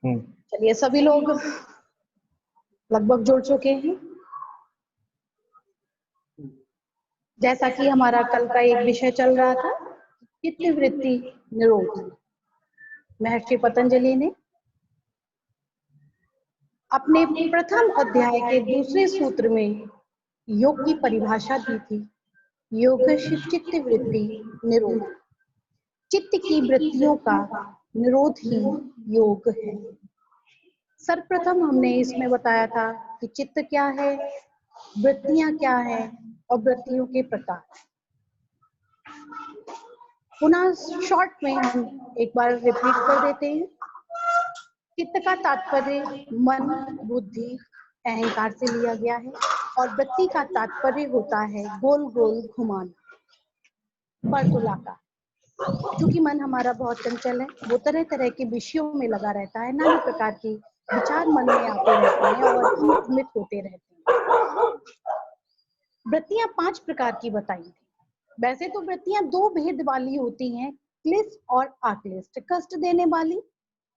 चलिए, सभी लोग लगभग जुड़ चुके हैं। जैसा कि हमारा कल का एक विषय चल रहा था, चित्तवृत्ति निरोध, महर्षि पतंजलि ने अपने प्रथम अध्याय के दूसरे सूत्र में योग की परिभाषा दी थी। योगस्य चित्तवृत्ति निरोध, चित्त की वृत्तियों का निरोध ही योग है। सर्वप्रथम हमने इसमें बताया था कि चित्त क्या है, वृत्तियां क्या है और वृत्तियों के प्रकार। पुनः शॉर्ट में हम एक बार रिपीट कर देते हैं। चित्त का तात्पर्य मन, बुद्धि, अहंकार से लिया गया है और वृत्ति का तात्पर्य होता है गोल गोल घुमाना, वर्तुलाकार। क्योंकि मन हमारा बहुत चंचल है, वो तरह तरह के विषयों में लगा रहता है, नाना प्रकार की विचार मन में आते रहते हैं और भ्रमित होते रहते हैं। वृत्तियां 5 प्रकार की बताई थी। वैसे तो वृत्तियां 2 भेद वाली होती हैं, क्लिष्ट और अक्लिष्ट, कष्ट देने वाली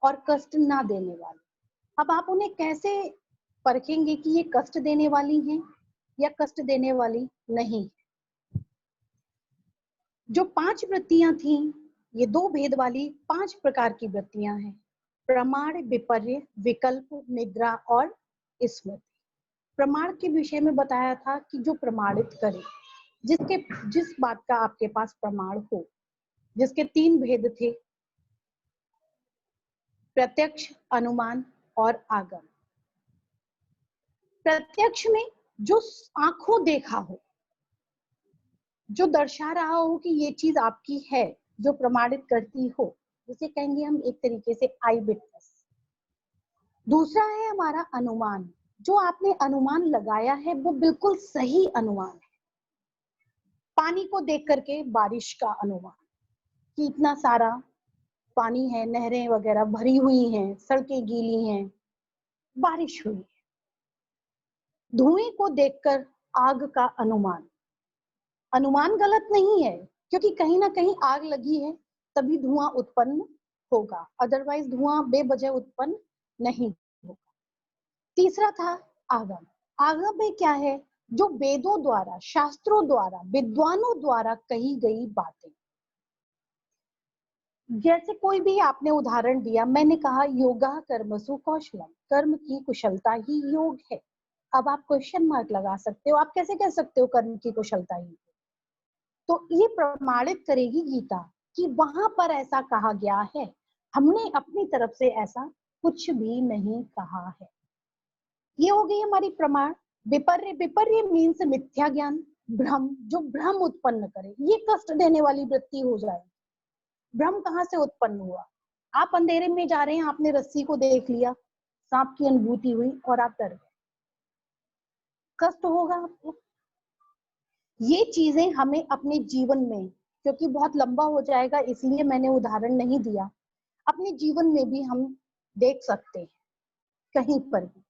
और कष्ट ना देने वाली। अब आप उन्हें कैसे परखेंगे कि ये कष्ट देने वाली हैं या कष्ट देने वाली नहीं? जो 5 वृत्तियां थी, ये 2 भेद वाली 5 प्रकार की वृत्तियां हैं। प्रमाण, विपर्य, विकल्प, निद्रा और स्मृति। प्रमाण के विषय में बताया था कि जो प्रमाणित करे, जिस बात का आपके पास प्रमाण हो, जिसके 3 भेद थे, प्रत्यक्ष, अनुमान और आगम। प्रत्यक्ष में जो आंखों देखा हो, जो दर्शा रहा हो कि ये चीज आपकी है, जो प्रमाणित करती हो, जिसे कहेंगे हम एक तरीके से आई विटनेस। दूसरा है हमारा अनुमान, जो आपने अनुमान लगाया है वो बिल्कुल सही अनुमान है। पानी को देख करके बारिश का अनुमान कि इतना सारा पानी है, नहरें वगैरह भरी हुई हैं, सड़कें गीली हैं, बारिश हुई है। धुएं को देखकर आग का अनुमान, अनुमान गलत नहीं है, क्योंकि कहीं ना कहीं आग लगी है तभी धुआं उत्पन्न होगा, अदरवाइज धुआं बेवजह उत्पन्न नहीं होगा। तीसरा था आगम। आगम में क्या है? जो वेदों द्वारा, शास्त्रों द्वारा, विद्वानों द्वारा कही गई बातें। जैसे कोई भी आपने उदाहरण दिया, मैंने कहा योगा कर्मसु कौशलम, कर्म की कुशलता ही योग है। अब आप क्वेश्चन मार्क लगा सकते हो, आप कैसे कह सकते हो कर्म की कुशलता ही? तो ये प्रमाणित करेगी गीता कि वहां पर ऐसा कहा गया है, हमने अपनी तरफ से ऐसा कुछ भी नहीं कहा है। ये हो गई हमारी प्रमाण। विपर्य, विपर्य मीन्स मिथ्या ज्ञान, भ्रम, जो भ्रम उत्पन्न करे, ये कष्ट देने वाली वृत्ति हो जाए। भ्रम कहाँ से उत्पन्न हुआ? आप अंधेरे में जा रहे हैं, आपने रस्सी को देख लिया, सांप की अनुभूति हुई और आप डर गए, कष्ट होगा आपको। ये चीजें हमें अपने जीवन में, क्योंकि बहुत लंबा हो जाएगा इसलिए मैंने उदाहरण नहीं दिया, अपने जीवन में भी हम देख सकते हैं। कहीं पर भी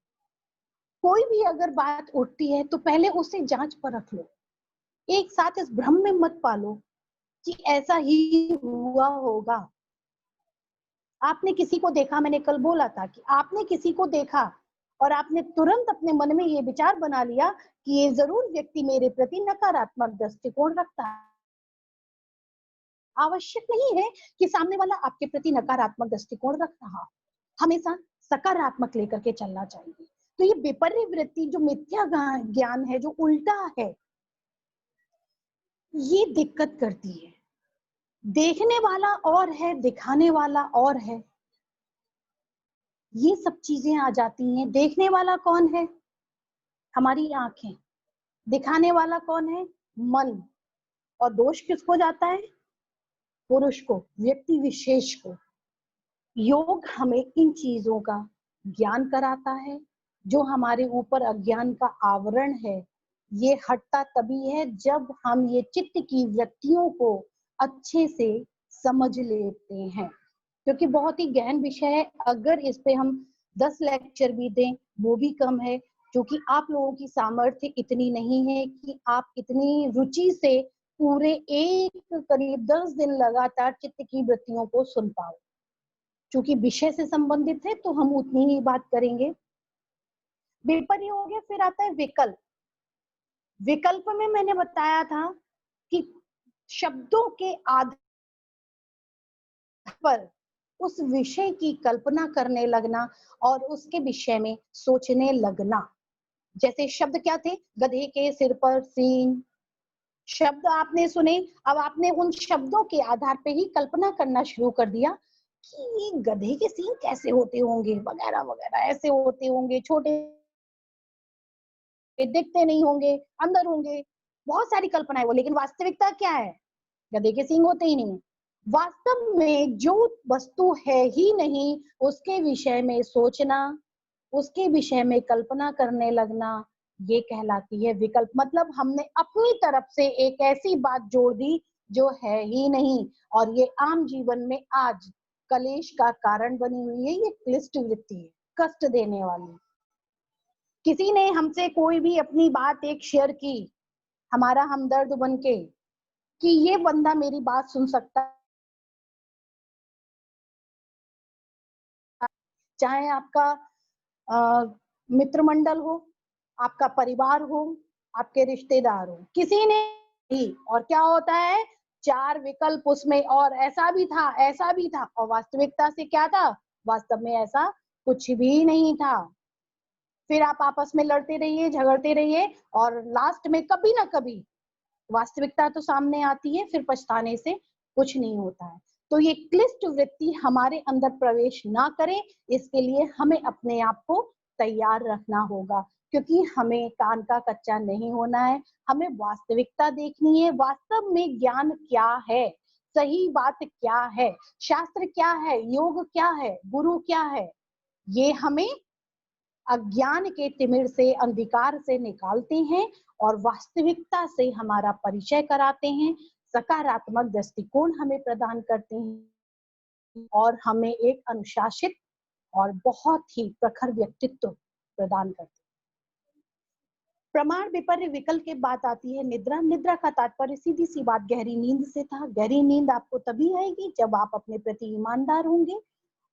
कोई भी अगर बात उठती है तो पहले उसे जांच पर रख लो। एक साथ इस भ्रम में मत पालो कि ऐसा ही हुआ होगा। आपने किसी को देखा, मैंने कल बोला था कि आपने किसी को देखा और आपने तुरंत अपने मन में ये विचार बना लिया कि ये जरूर व्यक्ति मेरे प्रति नकारात्मक दृष्टिकोण रखता है। आवश्यक नहीं है कि सामने वाला आपके प्रति नकारात्मक दृष्टिकोण रख रहा, हमेशा सकारात्मक लेकर के चलना चाहिए। तो ये विपर्य वृत्ति, जो मिथ्या ज्ञान है, जो उल्टा है, ये दिक्कत करती है। देखने वाला और है, दिखाने वाला और है, ये सब चीजें आ जाती हैं। देखने वाला कौन है? हमारी आंखें। दिखाने वाला कौन है? मन। और दोष किसको जाता है? पुरुष को, व्यक्ति विशेष को। योग हमें इन चीजों का ज्ञान कराता है। जो हमारे ऊपर अज्ञान का आवरण है, ये हटता तभी है जब हम ये चित्त की वृत्तियों को अच्छे से समझ लेते हैं। क्योंकि बहुत ही गहन विषय है, अगर इस पे हम 10 लेक्चर भी दें वो भी कम है, क्योंकि आप लोगों की सामर्थ्य इतनी नहीं है कि आप इतनी रुचि से पूरे एक करीब 10 दिन लगातार चित्त की वृत्तियों को सुन पाओ। चूंकि विषय से संबंधित है तो हम उतनी ही बात करेंगे। विपर्य हो गया, फिर आता है विकल्प। विकल्प में मैंने बताया था कि शब्दों के आधार पर उस विषय की कल्पना करने लगना और उसके विषय में सोचने लगना। जैसे शब्द क्या थे? गधे के सिर पर सींग। शब्द आपने सुने, अब आपने उन शब्दों के आधार पे ही कल्पना करना शुरू कर दिया कि ये गधे के सींग कैसे होते होंगे, वगैरह वगैरह, ऐसे होते होंगे, छोटे दिखते नहीं होंगे, अंदर होंगे, बहुत सारी कल्पनाएं वो। लेकिन वास्तविकता क्या है? गधे के सींग होते ही नहीं। वास्तव में जो वस्तु है ही नहीं, उसके विषय में सोचना, उसके विषय में कल्पना करने लगना, ये कहलाती है विकल्प। मतलब हमने अपनी तरफ से एक ऐसी बात जोड़ दी जो है ही नहीं, और ये आम जीवन में आज कलेश का कारण बनी हुई है। ये क्लिष्ट वृत्ति है, कष्ट देने वाली। किसी ने हमसे कोई भी अपनी बात एक शेयर की, हमारा हमदर्द बनके, कि ये बंदा मेरी बात सुन सकता, चाहे आपका मित्र मंडल हो, आपका परिवार हो, आपके रिश्तेदार हो, किसी ने भी। और क्या होता है? 4 विकल्प उसमें, और ऐसा भी था, ऐसा भी था, और वास्तविकता से क्या था? वास्तव में ऐसा कुछ भी नहीं था। फिर आप आपस में लड़ते रहिए, झगड़ते रहिए, और लास्ट में कभी ना कभी वास्तविकता तो सामने आती है, फिर पछताने से कुछ नहीं होता है। तो ये क्लिष्ट वृत्ति हमारे अंदर प्रवेश ना करे, इसके लिए हमें अपने आप को तैयार रखना होगा, क्योंकि हमें कान का कच्चा नहीं होना है। हमें वास्तविकता देखनी है, वास्तव में ज्ञान क्या है, सही बात क्या है, शास्त्र क्या है, योग क्या है, गुरु क्या है। ये हमें अज्ञान के तिमिर से, अंधकार से निकालते हैं और वास्तविकता से हमारा परिचय कराते हैं, सकारात्मक दृष्टिकोण हमें प्रदान करते हैं, और हमें एक अनुशासित और बहुत ही प्रखर व्यक्तित्व प्रदान करते हैं। प्रमाण विपर्य विकल्प के बात आती है निद्रा। निद्रा का तात्पर्य सीधी सी बात गहरी नींद से था। गहरी नींद आपको तभी आएगी जब आप अपने प्रति ईमानदार होंगे,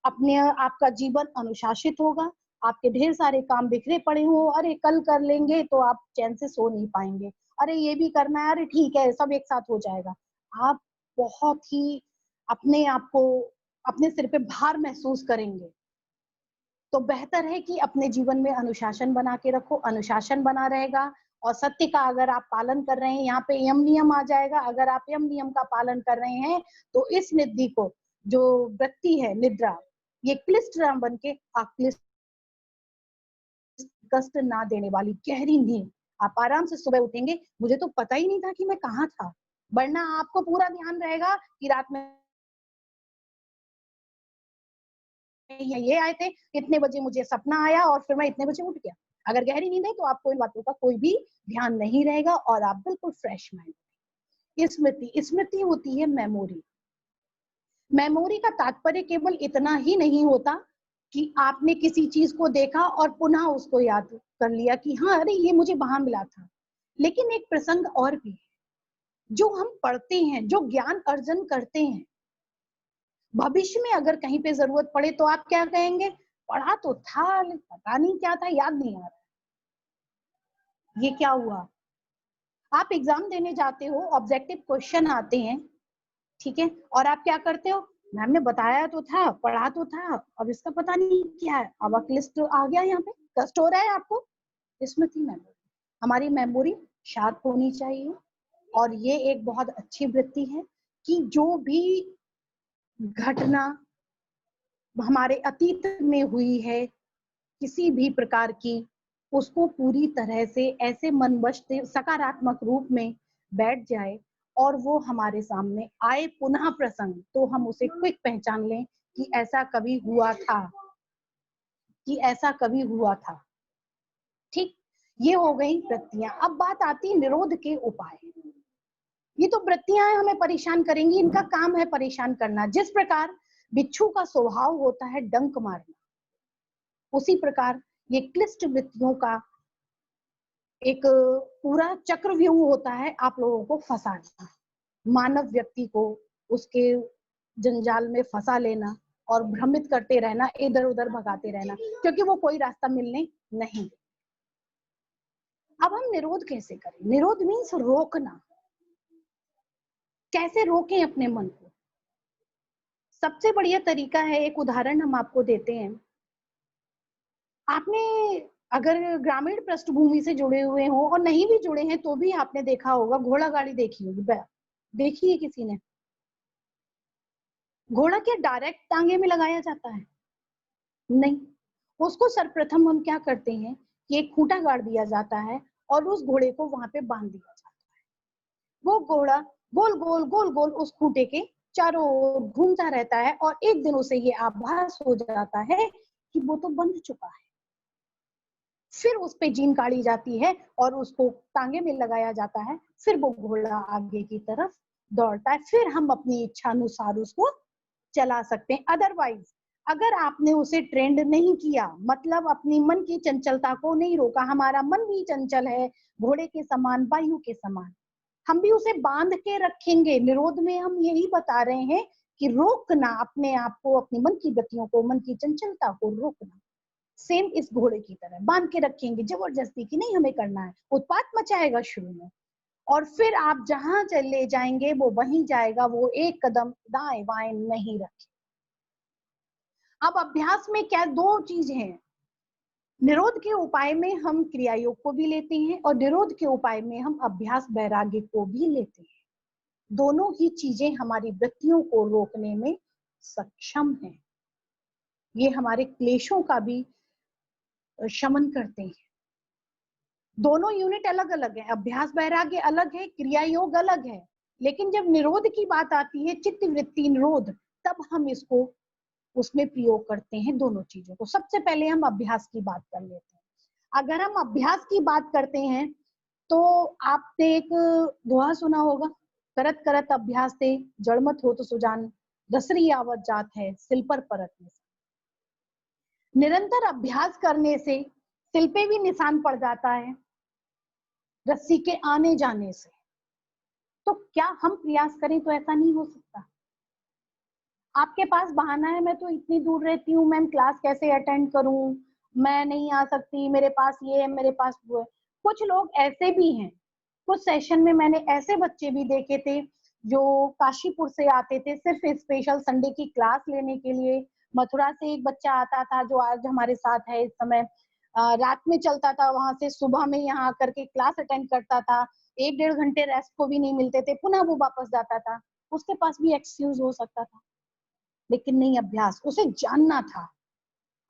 अपने आपका जीवन अनुशासित होगा, आपके ढेर सारे काम बिखरे पड़े हों, अरे कल कर लेंगे, तो आप चैन से सो नहीं पाएंगे। अरे ये भी करना है, अरे ठीक है, सब एक साथ हो जाएगा। आप बहुत ही अपने आप को, अपने सिर पे भार महसूस करेंगे। तो बेहतर है कि अपने जीवन में अनुशासन बना के रखो। अनुशासन बना रहेगा और सत्य का अगर आप पालन कर रहे हैं, यहाँ पे यम नियम आ जाएगा। अगर आप यम नियम का पालन कर रहे हैं तो इस निधि को, जो वृत्ति है निद्रा, ये क्लिष्ट ना बन के अक्लिष्ट, कष्ट ना देने वाली गहरी नींद, आप आराम से सुबह उठेंगे, मुझे तो पता ही नहीं था कि मैं कहाँ था। वरना आपको पूरा ध्यान रहेगा कि रात में ये आए थे, इतने बजे मुझे सपना आया और फिर मैं इतने बजे उठ गया। अगर गहरी नींद है तो आपको इन बातों का कोई भी ध्यान नहीं रहेगा और आप बिल्कुल फ्रेश माइंड। स्मृति, स्मृति होती है मेमोरी। मेमोरी का तात्पर्य केवल इतना ही नहीं होता कि आपने किसी चीज को देखा और पुनः उसको याद कर लिया कि हाँ, अरे ये मुझे वहां मिला था। लेकिन एक प्रसंग और भी है, जो हम पढ़ते हैं, जो ज्ञान अर्जन करते हैं, भविष्य में अगर कहीं पे जरूरत पड़े तो आप क्या कहेंगे? पढ़ा तो था, लेकिन पता नहीं क्या था, याद नहीं आ रहा। ये क्या हुआ? आप एग्जाम देने जाते हो, ऑब्जेक्टिव क्वेश्चन आते हैं, ठीक है, और आप क्या करते हो? मैम ने बताया तो था, पढ़ा तो था, अब इसका पता नहीं क्या है। अब लिस्ट आ गया, यहाँ पे कष्ट हो रहा है आपको। स्मृति मेमोरी, हमारी मेमोरी शार्प होनी चाहिए। और ये एक बहुत अच्छी वृत्ति है कि जो भी घटना हमारे अतीत में हुई है, किसी भी प्रकार की, उसको पूरी तरह से ऐसे मनवश सकारात्मक रूप में बैठ जाए और वो हमारे सामने आए पुनः प्रसंग, तो हम उसे क्विक पहचान लें कि ऐसा कभी हुआ था, कि ऐसा कभी हुआ था। ठीक, ये हो गई वृत्तियां। अब बात आती है निरोध के उपाय। ये तो वृत्तियां हमें परेशान करेंगी, इनका काम है परेशान करना। जिस प्रकार बिच्छू का स्वभाव होता है डंक मारना, उसी प्रकार ये क्लिष्ट वृत्तियों का एक पूरा चक्रव्यूह होता है आप लोगों को फंसाना, मानव व्यक्ति को उसके जंजाल में फंसा लेना और भ्रमित करते रहना, इधर उधर भगाते रहना, क्योंकि वो कोई रास्ता मिलने नहीं दे। अब हम निरोध कैसे करें? निरोध मीन्स रोकना। कैसे रोकें अपने मन को? सबसे बढ़िया तरीका है, एक उदाहरण हम आपको देते हैं। आपने अगर ग्रामीण पृष्ठभूमि से जुड़े हुए हो और नहीं भी जुड़े हैं तो भी आपने देखा होगा, घोड़ा गाड़ी देखी होगी, देखी है किसी ने? घोड़ा क्या डायरेक्ट टांगे में लगाया जाता है? नहीं। उसको सर्वप्रथम हम क्या करते हैं कि एक खूंटा गाड़ दिया जाता है और उस घोड़े को वहां पे बांध दिया जाता है। वो घोड़ा गोल गोल गोल गोल उस खूंटे के चारों ओर घूमता रहता है और एक दिन उसे ये आभास हो जाता है कि वो तो बंध चुका है। फिर उस पे जीन काढ़ी जाती है और उसको टांगे में लगाया जाता है। फिर वो घोड़ा आगे की तरफ दौड़ता है। फिर हम अपनी इच्छा अनुसार उसको चला सकते हैं। अदरवाइज अगर आपने उसे ट्रेंड नहीं किया, मतलब अपनी मन की चंचलता को नहीं रोका, हमारा मन भी चंचल है, घोड़े के समान, वायु के समान, हम भी उसे बांध के रखेंगे। निरोध में हम यही बता रहे हैं कि रोकना अपने आप को, अपनी मन की गतियों को, मन की चंचलता को रोकना। सेम इस घोड़े की तरह बांध के रखेंगे, जबरदस्ती की नहीं हमें करना है। उत्पात मचाएगा शुरू में और फिर आप जहां चले जाएंगे वो वहीं जाएगा, वो एक कदम दाएं बाएं नहीं रखे। अब अभ्यास में क्या दो चीज हैं, निरोध के उपाय में हम क्रिया योग को भी लेते हैं और निरोध के उपाय में हम अभ्यास वैराग्य को भी लेते हैं। दोनों ही चीजें हमारी वृत्तियों को रोकने में सक्षम हैं। ये हमारे क्लेशों का भी शमन करते हैं। दोनों यूनिट अलग अलग है, अभ्यास वैराग्य अलग है, क्रिया योग अलग है। लेकिन जब निरोध की बात आती है, चित्त वृत्ति निरोध, तब हम इसको उसमें प्रयोग करते हैं दोनों चीजों को। सबसे पहले हम अभ्यास की बात कर लेते हैं। अगर हम अभ्यास की बात करते हैं तो आपने एक दोहा सुना होगा, करत करत अभ्यास से जड़मत हो तो सुजान, दसरी आवत जात है सिल पर परत निशान। निरंतर अभ्यास करने से सिल पे भी निशान पड़ जाता है, रस्सी के आने जाने से। तो क्या हम प्रयास करें तो ऐसा नहीं हो सकता? आपके पास बहाना है, मैं तो इतनी दूर रहती हूँ, मैम क्लास कैसे अटेंड करूं, मैं नहीं आ सकती, मेरे पास ये है, मेरे पास वो है। कुछ लोग ऐसे भी हैं, कुछ सेशन में मैंने ऐसे बच्चे भी देखे थे जो काशीपुर से आते थे सिर्फ स्पेशल संडे की क्लास लेने के लिए। मथुरा से एक बच्चा आता था जो आज हमारे साथ है इस समय, रात में चलता था, वहां से सुबह में यहाँ आकर के क्लास अटेंड करता था। 1-1.5 घंटे रेस्ट को भी नहीं मिलते थे, पुनः वो वापस जाता था। उसके पास भी एक्सक्यूज हो सकता था, लेकिन नहीं, अभ्यास, उसे जानना था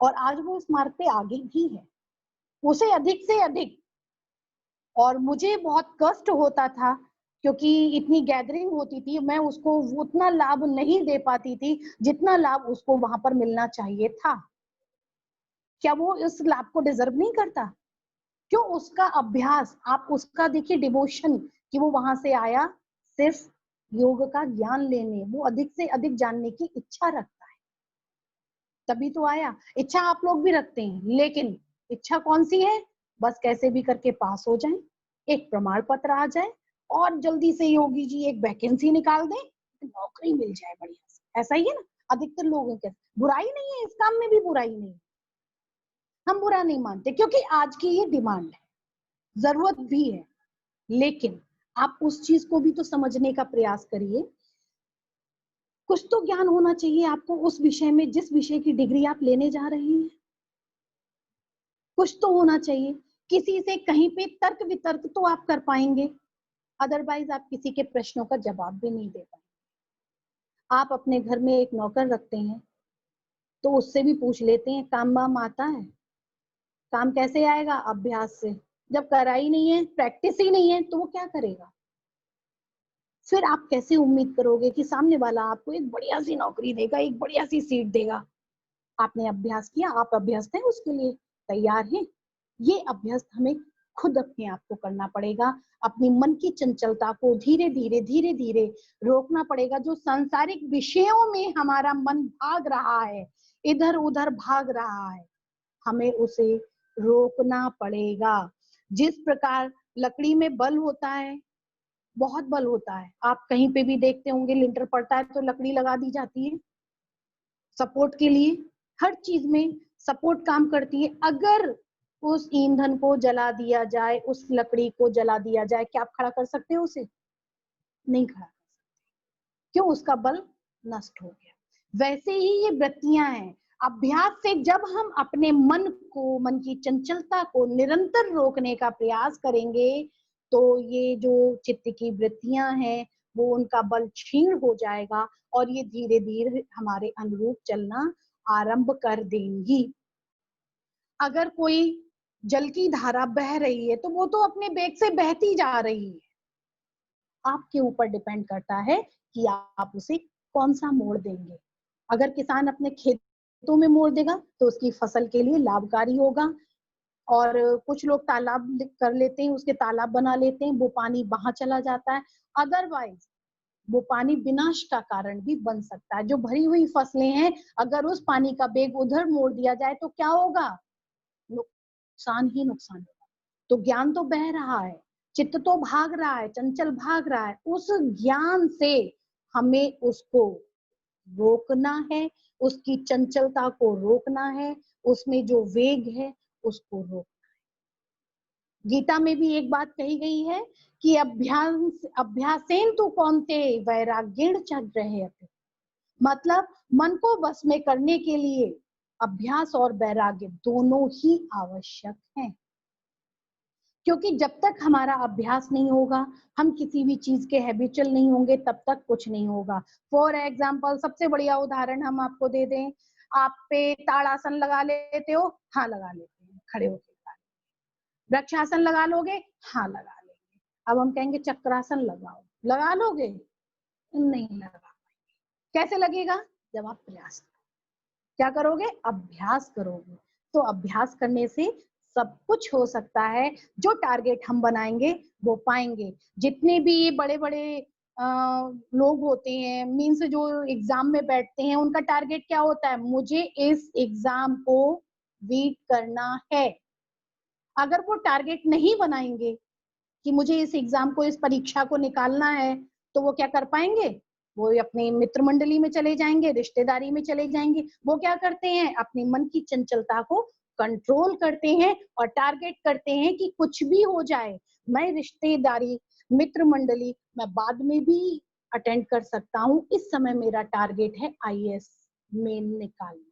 और आज वो इस मार्ग पे आगे भी है, उसे अधिक से अधिक। और मुझे बहुत कष्ट होता था क्योंकि इतनी गैदरिंग होती थी, मैं उसको उतना लाभ नहीं दे पाती थी जितना लाभ उसको वहां पर मिलना चाहिए था। क्या वो इस लाभ को डिजर्व नहीं करता? क्यों? उसका अभ्यास, आप उसका देखिए डिवोशन, कि वो वहां से आया सिर्फ योग का ज्ञान लेने, वो अधिक से अधिक जानने की इच्छा रखता है, तभी तो आया। इच्छा आप लोग भी रखते हैं, लेकिन इच्छा कौन सी है? बस कैसे भी करके पास हो जाए, एक प्रमाण पत्र आ जाए और जल्दी से योगी जी एक वैकेंसी निकाल दें, नौकरी मिल जाए बढ़िया से। ऐसा ही है ना अधिकतर लोगों के। बुराई नहीं है, इस काम में भी बुराई नहीं, हम बुरा नहीं मानते, क्योंकि आज की ये डिमांड है, जरूरत भी है। लेकिन आप उस चीज को भी तो समझने का प्रयास करिए। कुछ तो ज्ञान होना चाहिए आपको उस विषय में, जिस विषय की डिग्री आप लेने जा रहे हैं। कुछ तो होना चाहिए, किसी से कहीं पे तर्क वितर्क तो आप कर पाएंगे, अदरवाइज आप किसी के प्रश्नों का जवाब भी नहीं दे पाएंगे। आप अपने घर में एक नौकर रखते हैं तो उससे भी पूछ लेते हैं काम वाम आता है? काम कैसे आएगा? अभ्यास से। जब करा ही नहीं है, प्रैक्टिस ही नहीं है, तो वो क्या करेगा? फिर आप कैसे उम्मीद करोगे कि सामने वाला आपको एक बढ़िया सी नौकरी देगा, एक बढ़िया सी सीट देगा? आपने अभ्यास किया, आप अभ्यस्त हैं, उसके लिए तैयार हैं। ये अभ्यस्त हमें खुद अपने आप को करना पड़ेगा। अपनी मन की चंचलता को धीरे धीरे रोकना पड़ेगा। जो सांसारिक विषयों में हमारा मन भाग रहा है, इधर उधर भाग रहा है, हमें उसे रोकना पड़ेगा। जिस प्रकार लकड़ी में बल होता है, बहुत बल होता है, आप कहीं पे भी देखते होंगे लिंटर पड़ता है तो लकड़ी लगा दी जाती है, सपोर्ट के लिए, हर चीज में सपोर्ट काम करती है। अगर उस ईंधन को जला दिया जाए, उस लकड़ी को जला दिया जाए, क्या आप खड़ा कर सकते हो उसे? नहीं खड़ा कर सकते। क्यों? उसका बल नष्ट हो गया। वैसे ही ये वृत्तियां हैं। अभ्यास से जब हम अपने मन को, मन की चंचलता को निरंतर रोकने का प्रयास करेंगे, तो ये जो चित्त की वृत्तियां हैं वो उनका बल क्षीण हो जाएगा और ये धीरे धीरे हमारे अनुरूप चलना आरंभ कर देंगी। अगर कोई जल की धारा बह रही है तो वो तो अपने वेग से बहती जा रही है। आपके ऊपर डिपेंड करता है कि आप उसे कौन सा मोड़ देंगे। अगर किसान अपने खेतों में मोड़ देगा तो उसकी फसल के लिए लाभकारी होगा। और कुछ लोग तालाब कर लेते हैं, उसके तालाब बना लेते हैं, वो पानी वहां चला जाता है। अदरवाइज वो पानी विनाश का कारण भी बन सकता है। जो भरी हुई फसलें हैं, अगर उस पानी का वेग उधर मोड़ दिया जाए तो क्या होगा? नुकसान ही नुकसान होगा। तो ज्ञान तो बह रहा है, चित्त तो भाग रहा है, चंचल भाग रहा है। उस ज्ञान से हमें उसको रोकना है, उसकी चंचलता को रोकना है, उसमें जो वेग है उसको रोकना है। गीता में भी एक बात कही गई है कि अभ्यासेन तु कौन्तेय वैराग्येण च गृह्यते। मतलब मन को बस में करने के लिए अभ्यास और वैराग्य दोनों ही आवश्यक हैं। क्योंकि जब तक हमारा अभ्यास नहीं होगा, हम किसी भी चीज के हैबिचुअल नहीं होंगे, तब तक कुछ नहीं होगा। फॉर एग्जाम्पल, सबसे बढ़िया उदाहरण हम आपको दे दें, आप पे ताड़ासन लगा लेते हो? हाँ लगा लेते हैं, खड़े होकर लगा लेते। वृक्षासन लगा लोगे? हाँ लगा लेंगे। अब हम कहेंगे चक्रासन लगाओ, लगा लोगे? नहीं लगा पाएंगे। कैसे लगेगा? जब आप प्रयास करोगे। क्या करोगे? अभ्यास करोगे। तो अभ्यास करने से सब कुछ हो सकता है। जो टारगेट हम बनाएंगे वो पाएंगे। जितने भी ये बड़े बड़े लोग होते हैं, मीन्स जो एग्जाम में बैठते हैं, उनका टारगेट क्या होता है? मुझे इस एग्जाम को बीट करना है। अगर वो टारगेट नहीं बनाएंगे कि मुझे इस एग्जाम को, इस परीक्षा को निकालना है, तो वो क्या कर पाएंगे? वो अपने मित्र मंडली में चले जाएंगे, रिश्तेदारी में चले जाएंगे। वो क्या करते हैं? अपने मन की चंचलता को कंट्रोल करते हैं और टारगेट करते हैं कि कुछ भी हो जाए, मैं रिश्तेदारी, मित्र मंडली मैं बाद में भी अटेंड कर सकता हूँ। इस समय मेरा टारगेट है आईएएस मेन निकालना।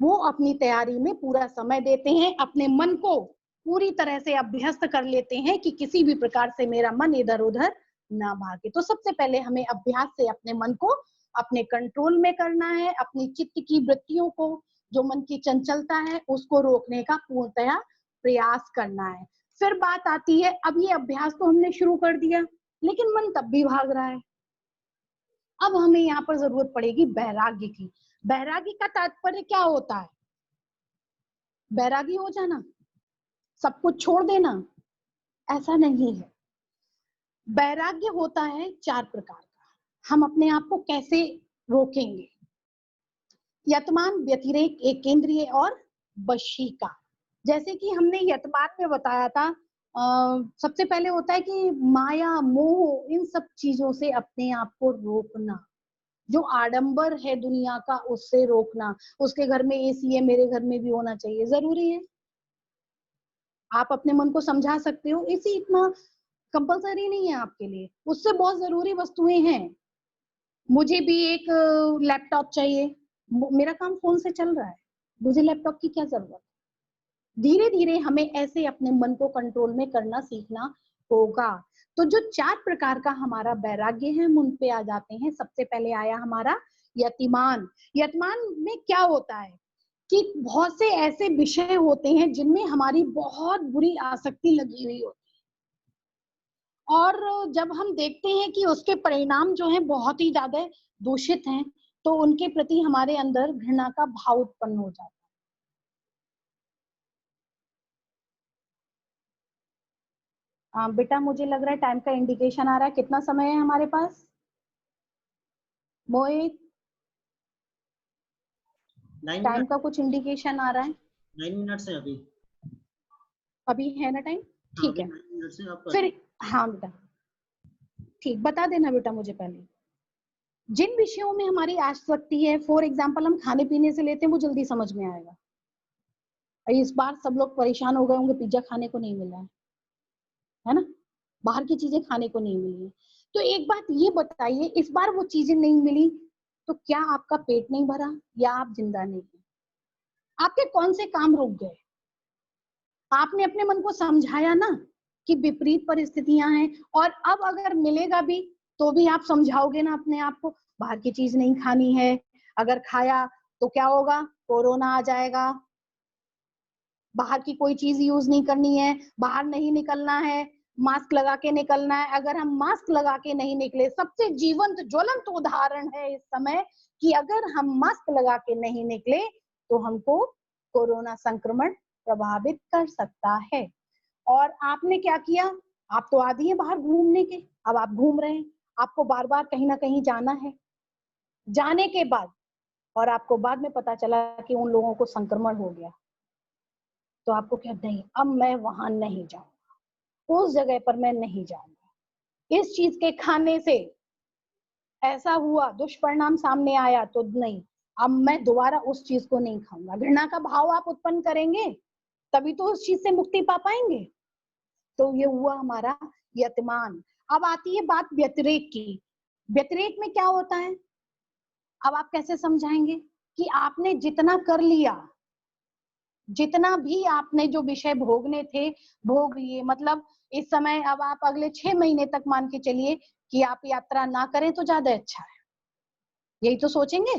वो अपनी तैयारी में पूरा समय देते हैं, अपने मन को पूरी तरह से अभ्यस्त कर लेते हैं कि किसी भी प्रकार से मेरा मन इधर उधर ना भागे। तो सबसे पहले हमें अभ्यास से अपने मन को अपने कंट्रोल में करना है, अपनी चित्त की वृत्तियों को, जो मन की चंचलता है, उसको रोकने का पूर्णतया प्रयास करना है। फिर बात आती है, अब ये अभ्यास तो हमने शुरू कर दिया, लेकिन मन तब भी भाग रहा है। अब हमें यहाँ पर जरूरत पड़ेगी वैराग्य की। वैराग्य का तात्पर्य क्या होता है? बैरागी हो जाना, सब कुछ छोड़ देना, ऐसा नहीं है। वैराग्य होता है 4 प्रकार का। हम अपने आप को कैसे रोकेंगे? यतमान, व्यतिरेक, एक केंद्रीय और वशीका। जैसे कि हमने यतमान में बताया था, सबसे पहले होता है कि माया, मोह, इन सब चीजों से अपने आप को रोकना। जो आडंबर है दुनिया का, उससे रोकना। उसके घर में एसी है, मेरे घर में भी होना चाहिए, जरूरी है? आप अपने मन को समझा सकते हो, एसी इतना कंपलसरी नहीं है आपके लिए, उससे बहुत जरूरी वस्तुएं हैं। मुझे भी एक लैपटॉप चाहिए, मेरा काम फोन से चल रहा है, मुझे लैपटॉप की क्या जरूरत? धीरे धीरे हमें ऐसे अपने मन को कंट्रोल में करना सीखना होगा। तो जो 4 प्रकार का हमारा वैराग्य है, हम उन पे आ जाते हैं। सबसे पहले आया हमारा यतिमान। यतिमान में क्या होता है कि बहुत से ऐसे विषय होते हैं जिनमें हमारी बहुत बुरी आसक्ति लगी हुई होती है, और जब हम देखते हैं कि उसके परिणाम जो हैं बहुत ही ज्यादा दूषित हैं, तो उनके प्रति हमारे अंदर घृणा का भाव उत्पन्न हो जाता है। बेटा मुझे लग रहा है टाइम का इंडिकेशन आ रहा है, कितना समय है हमारे पास? मोहित, 9 टाइम मिनट का कुछ इंडिकेशन आ रहा है? 9 मिनट से अभी है ना टाइम? ठीक अभी है, 9 मिनट से आप फिर हाँ बेटा, ठीक, बता देना बेटा मुझे पहले। जिन विषयों में हमारी आसक्ति है, फॉर एग्जाम्पल हम खाने पीने से लेते हैं, वो जल्दी समझ में आएगा। इस बार सब लोग परेशान हो गए होंगे, पिज्जा खाने को नहीं मिला है ना, बाहर की चीजें खाने को नहीं मिली। तो एक बात ये बताइए, इस बार वो चीजें नहीं मिली तो क्या आपका पेट नहीं भरा या आप जिंदा नहीं है? आपके कौन से काम रुक गए? आपने अपने मन को समझाया ना कि विपरीत परिस्थितियां हैं, और अब अगर मिलेगा भी तो भी आप समझाओगे ना अपने आप को, बाहर की चीज नहीं खानी है, अगर खाया तो क्या होगा, कोरोना आ जाएगा, बाहर की कोई चीज यूज नहीं करनी है, बाहर नहीं निकलना है, मास्क लगा के निकलना है। अगर हम मास्क लगा के नहीं निकले, सबसे जीवंत ज्वलंत उदाहरण है इस समय कि अगर हम मास्क लगा के नहीं निकले तो हमको कोरोना संक्रमण प्रभावित कर सकता है। और आपने क्या किया, आप तो आदी हैं बाहर घूमने के, अब आप घूम रहे हैं, आपको बार बार कहीं ना कहीं जाना है, जाने के बाद और आपको बाद में पता चला कि उन लोगों को संक्रमण हो गया, तो आपको क्या, नहीं अब मैं वहां नहीं जाऊंगा, उस जगह पर मैं नहीं जाऊंगा, इस चीज के खाने से ऐसा हुआ, दुष्परिणाम सामने आया तो नहीं, अब मैं दोबारा उस चीज को नहीं खाऊंगा। घृणा का भाव आप उत्पन्न करेंगे तभी तो उस चीज से मुक्ति पा पाएंगे। तो ये हुआ हमारा यतमान। अब आती है बात व्यतिरेक की। व्यतिरेक में क्या होता है, अब आप कैसे समझाएंगे कि आपने जितना कर लिया, जितना भी आपने जो विषय भोगने थे भोग लिए, मतलब इस समय अब आप अगले 6 महीने तक मान के चलिए कि आप यात्रा ना करें तो ज्यादा अच्छा है, यही तो सोचेंगे।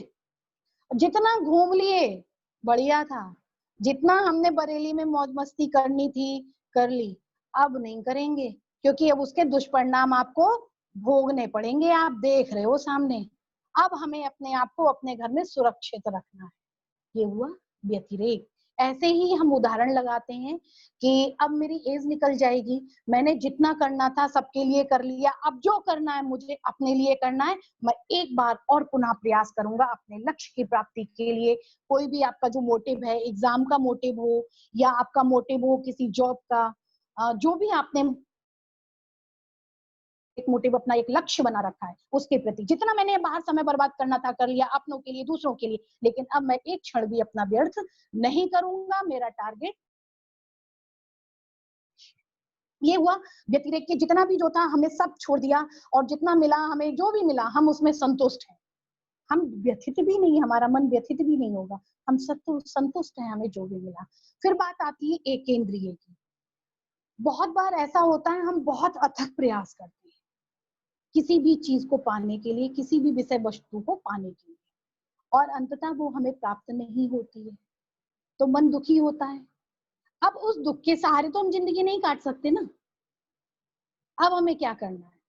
जितना घूम लिए बढ़िया था, जितना हमने बरेली में मौज मस्ती करनी थी कर ली, अब नहीं करेंगे क्योंकि अब उसके दुष्परिणाम आपको भोगने पड़ेंगे, आप देख रहे हो सामने। अब हमें अपने आप को अपने घर में सुरक्षित रखना है, ये हुआ व्यतिरेक। ऐसे ही हम उदाहरण लगाते हैं कि अब मेरी एज निकल जाएगी, मैंने जितना करना था सबके लिए कर लिया, अब जो करना है मुझे अपने लिए करना है, मैं एक बार और पुनः प्रयास करूंगा अपने लक्ष्य की प्राप्ति के लिए। कोई भी आपका जो मोटिव है, एग्जाम का मोटिव हो या आपका मोटिव हो किसी जॉब का, जो भी आपने एक मोटिव अपना एक लक्ष्य बना रखा है, उसके प्रति जितना मैंने बाहर समय बर्बाद करना था कर लिया, अपनों के लिए दूसरों के लिए, लेकिन अब मैं एक क्षण भी अपना व्यर्थ नहीं करूंगा। मेरा टारगेट ये हुआ व्यतिरेक के, जितना भी जो था हमने सब छोड़ दिया और जितना मिला हमें, जो भी मिला हम उसमें संतुष्ट हैं। हम व्यथित भी नहीं, हमारा मन व्यथित भी नहीं होगा, हम संतुष्ट हैं हमें जो भी मिला। फिर बात आती है एक केंद्रीय की। बहुत बार ऐसा होता है हम बहुत अथक प्रयास करते हैं किसी भी चीज को पाने के लिए, किसी भी विषय वस्तु को पाने के लिए, और अंततः वो हमें प्राप्त नहीं होती है तो मन दुखी होता है। अब उस दुख के सहारे तो हम जिंदगी नहीं काट सकते ना। अब हमें क्या करना है,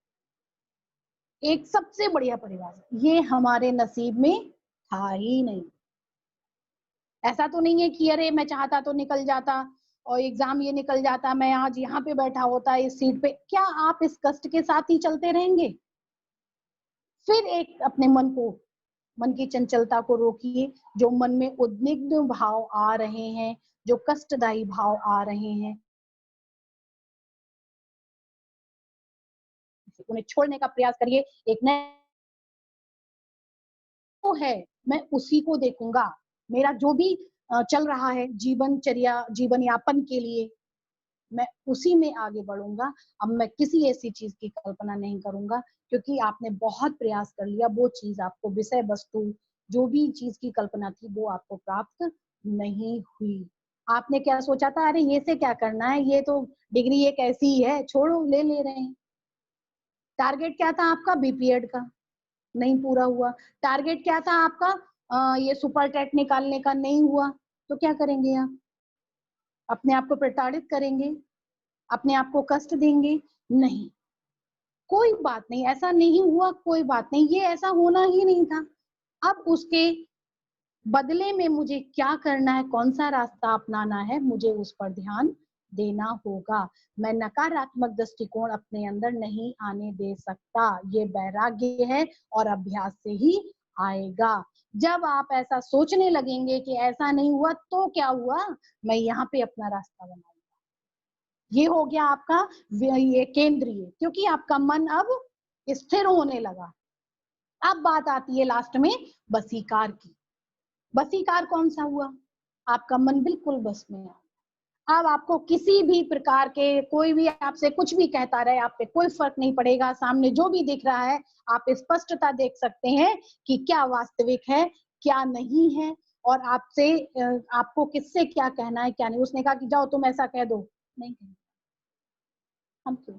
एक सबसे बढ़िया परिभाषा, ये हमारे नसीब में था ही नहीं। ऐसा तो नहीं है कि अरे मैं चाहता तो निकल जाता और एग्जाम ये निकल जाता, मैं आज यहाँ पे बैठा होता इस सीट पे, क्या आप इस कष्ट के साथ ही चलते रहेंगे? फिर एक अपने मन को, मन की चंचलता को रोकिए, जो मन में उद्विग्न भाव आ रहे हैं, जो कष्टदायी भाव आ रहे हैं, उन्हें छोड़ने का प्रयास करिए। एक नया तो है, मैं उसी को देखूंगा, मेरा जो भी चल रहा है जीवनचर्या, जीवन यापन के लिए मैं उसी में आगे बढ़ूंगा। अब मैं किसी ऐसी चीज की कल्पना नहीं करूंगा, क्योंकि आपने बहुत प्रयास कर लिया, वो चीज आपको, विषय वस्तु जो भी चीज की कल्पना थी वो आपको प्राप्त नहीं हुई। आपने क्या सोचा था, अरे ये से क्या करना है, ये तो डिग्री एक ऐसी ही है, छोड़ो ले ले रहे हैं। टारगेट क्या था आपका, बीपीएड का, नहीं पूरा हुआ। टारगेट क्या था आपका, ये सुपर टेट निकालने का, नहीं हुआ, तो क्या करेंगे आप? अपने आप को प्रताड़ित करेंगे, अपने आप को कष्ट देंगे? नहीं, कोई बात नहीं, ऐसा नहीं हुआ, कोई बात नहीं, ये ऐसा होना ही नहीं था। अब उसके बदले में मुझे क्या करना है, कौन सा रास्ता अपनाना है, मुझे उस पर ध्यान देना होगा। मैं नकारात्मक दृष्टिकोण अपने अंदर नहीं आने दे सकता, ये वैराग्य है और अभ्यास से ही आएगा। जब आप ऐसा सोचने लगेंगे कि ऐसा नहीं हुआ तो क्या हुआ, मैं यहाँ पे अपना रास्ता बनाऊंगा, ये हो गया आपका ये केंद्रीय, क्योंकि आपका मन अब स्थिर होने लगा। अब बात आती है लास्ट में वशीकार की। वशीकार कौन सा हुआ? आपका मन बिल्कुल बस में आ, अब आपको किसी भी प्रकार के कोई भी आपसे कुछ भी कहता रहे, आप पे कोई फर्क नहीं पड़ेगा। सामने जो भी दिख रहा है आप स्पष्टता देख सकते हैं कि क्या वास्तविक है क्या नहीं है, और आपसे आपको किससे क्या कहना है क्या नहीं। उसने कहा कि जाओ तुम ऐसा कह दो, नहीं कहेंगे हम, क्यों?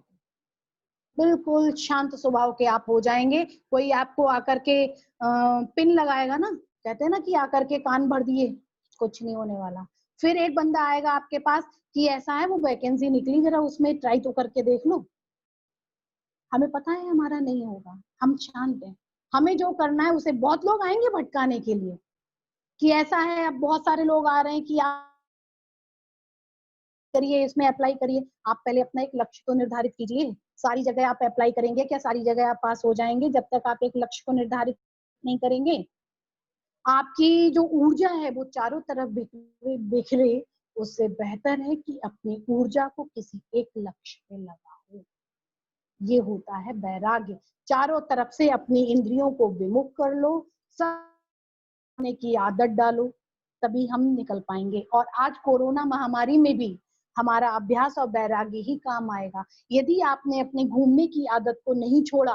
बिल्कुल शांत स्वभाव के आप हो जाएंगे। कोई आपको आकर के पिन लगाएगा ना, कहते हैं ना कि आकर के कान भर दिए, कुछ नहीं होने वाला। फिर एक बंदा आएगा आपके पास कि ऐसा है वो वैकेंसी निकली, जरा उसमें ट्राई तो करके देख लो। हमें पता है हमारा नहीं होगा, हम शांत हैं। हमें जो करना है उसे, बहुत लोग आएंगे भटकाने के लिए कि ऐसा है, अब बहुत सारे लोग आ रहे हैं कि आप करिए, इसमें अप्लाई करिए। आप पहले अपना एक लक्ष्य तो निर्धारित कीजिए। सारी जगह आप अप्लाई करेंगे क्या? सारी जगह आप पास हो जाएंगे जब तक आप एक लक्ष्य को निर्धारित नहीं करेंगे। आपकी जो ऊर्जा है वो चारों तरफ बिखरे, उससे बेहतर है कि अपनी ऊर्जा को किसी एक लक्ष्य पे लगाओ। ये होता है वैराग्य। चारों तरफ से अपनी इंद्रियों को विमुख कर लो, करने की आदत डालो, तभी हम निकल पाएंगे। और आज कोरोना महामारी में भी हमारा अभ्यास और वैराग्य ही काम आएगा। यदि आपने अपने घूमने की आदत को नहीं छोड़ा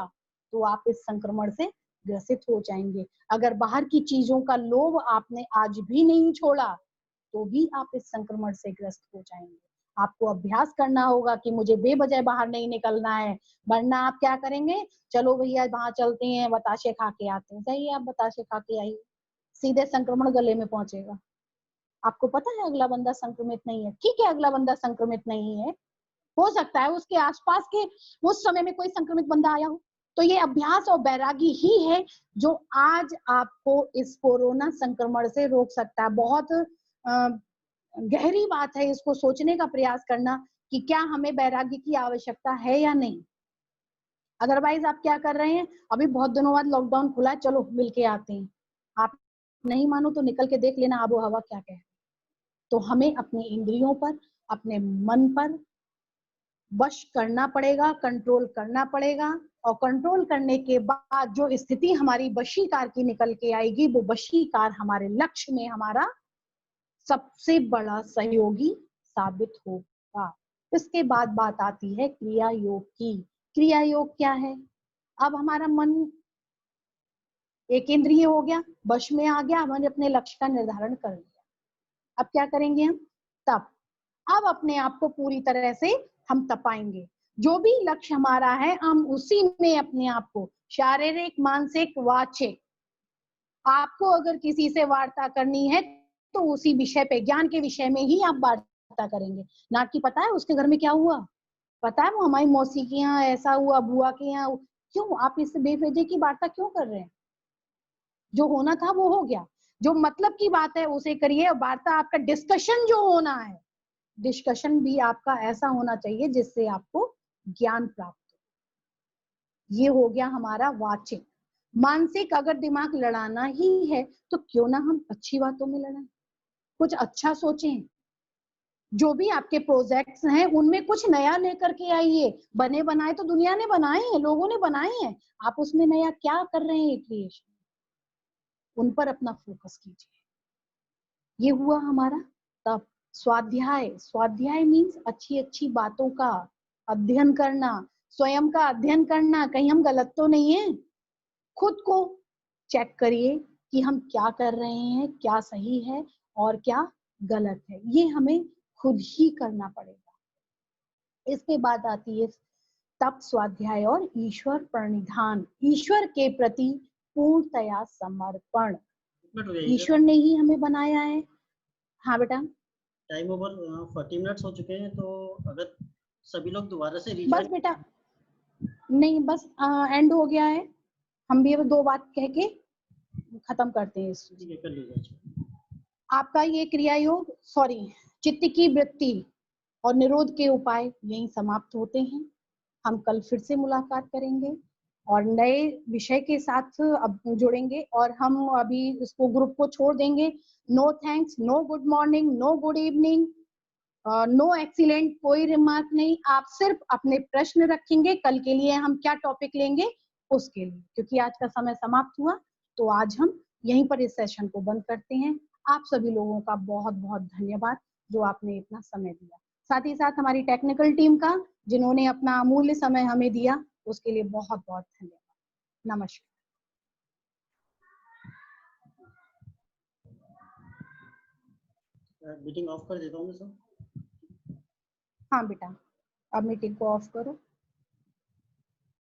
तो आप इस संक्रमण से ग्रसित हो जाएंगे। अगर बाहर की चीजों का लोभ आपने आज भी नहीं छोड़ा तो भी आप इस संक्रमण से ग्रस्त हो जाएंगे। आपको अभ्यास करना होगा कि मुझे बेवजह बाहर नहीं निकलना है, वरना आप क्या करेंगे? चलो भैया वहां चलते हैं, बताशे खा के आते हैं। जाइए आप बताशे खा के आइए, सीधे संक्रमण गले में पहुंचेगा। आपको पता है अगला बंदा संक्रमित नहीं है, ठीक है अगला बंदा संक्रमित नहीं है, हो सकता है उसके आसपास के उस समय में कोई संक्रमित बंदा आया हो। तो ये अभ्यास और वैरागी ही है जो आज आपको इस कोरोना संक्रमण से रोक सकता है। बहुत गहरी बात है, इसको सोचने का प्रयास करना कि क्या हमें वैराग्य की आवश्यकता है या नहीं। अदरवाइज आप क्या कर रहे हैं? अभी बहुत दिनों बाद लॉकडाउन खुला है, चलो मिलके आते हैं। आप नहीं मानो तो निकल के देख लेना आबो हवा क्या कहे। तो हमें अपनी इंद्रियों पर, अपने मन पर वश करना पड़ेगा, कंट्रोल करना पड़ेगा। और कंट्रोल करने के बाद जो स्थिति हमारी वशीकार की निकल के आएगी, वो वशीकार हमारे लक्ष्य में हमारा सबसे बड़ा सहयोगी साबित होगा। इसके बाद बात आती है क्रिया योग की। क्रिया योग क्या है? अब हमारा मन एक इंद्रिय हो गया, वश में आ गया, हमने अपने लक्ष्य का निर्धारण कर लिया। अब क्या करेंगे हम? तप। अब अपने आप को पूरी तरह से हम तपाएंगे। जो भी लक्ष्य हमारा है हम उसी में अपने आप को, शारीरिक मानसिक वाचिक, आपको अगर किसी से वार्ता करनी है तो उसी विषय पे, ज्ञान के विषय में ही आप वार्ता करेंगे। ना कि पता है उसके घर में क्या हुआ, पता है वो हमारी मौसी के यहाँ ऐसा हुआ, बुआ के यहाँ। क्यों आप इससे बेवजह की वार्ता क्यों कर रहे हैं? जो होना था वो हो गया, जो मतलब की बात है उसे करिए। और वार्ता आपका डिस्कशन जो होना है, डिस्कशन भी आपका ऐसा होना चाहिए जिससे आपको ज्ञान प्राप्त हो। ये हो गया हमारा वाचिक। मानसिक, अगर दिमाग लड़ाना ही है तो क्यों ना हम अच्छी बातों में लड़ाएं, कुछ अच्छा सोचें। जो भी आपके प्रोजेक्ट्स हैं उनमें कुछ नया लेकर के आइए। बने बनाए तो दुनिया ने बनाए हैं, लोगों ने बनाए हैं, आप उसमें नया क्या कर रहे हैं क्रिएशन, उन पर अपना फोकस कीजिए। ये हुआ हमारा तप। स्वाध्याय, स्वाध्याय मीन्स अच्छी अच्छी बातों का अध्ययन करना, स्वयं का अध्ययन करना, कहीं हम गलत तो नहीं है। खुद को चेक करिए कि हम क्या कर रहे हैं, क्या सही है और क्या गलत है, ये हमें खुद ही करना पड़ेगा। इसके बाद आती है तप, स्वाध्याय और ईश्वर प्रणिधान, ईश्वर के प्रति पूर्णतया समर्पण। ईश्वर ने ही हमें बनाया है। हाँ बेटा। टाइम ओवर 40 मिनट्स हो चुके हैं, तो अगर सभी लोग दोबारा से बस बेटा, नहीं बस एंड हो गया है। हम भी अब 2 बात कह के खत्म करते हैं इस चीज। कर लीजिए। आपका ये क्रिया योग, सॉरी, चित्त की वृत्ति और निरोध के उपाय यहीं समाप्त होते हैं। हम कल फिर से मुलाकात करेंगे और नए विषय के साथ अब जुड़ेंगे। और हम अभी इसको ग्रुप को छोड़ देंगे। No thanks, no good morning, no good evening, no excellent, कोई रिमार्क नहीं। आप सिर्फ अपने प्रश्न रखेंगे। कल के लिए हम क्या टॉपिक लेंगे उसके लिए, क्योंकि आज का समय समाप्त हुआ, तो आज हम यहीं पर इस सेशन को बंद करते हैं। आप सभी लोगों का बहुत बहुत धन्यवाद जो आपने इतना समय दिया। साथ ही साथ हमारी टेक्निकल टीम का, जिन्होंने अपना अमूल्य समय हमें दिया, उसके लिए बहुत बहुत धन्यवाद। नमस्कार। मीटिंग ऑफ कर देता हूँ मैं सर। हाँ बेटा, अब मीटिंग को ऑफ करो।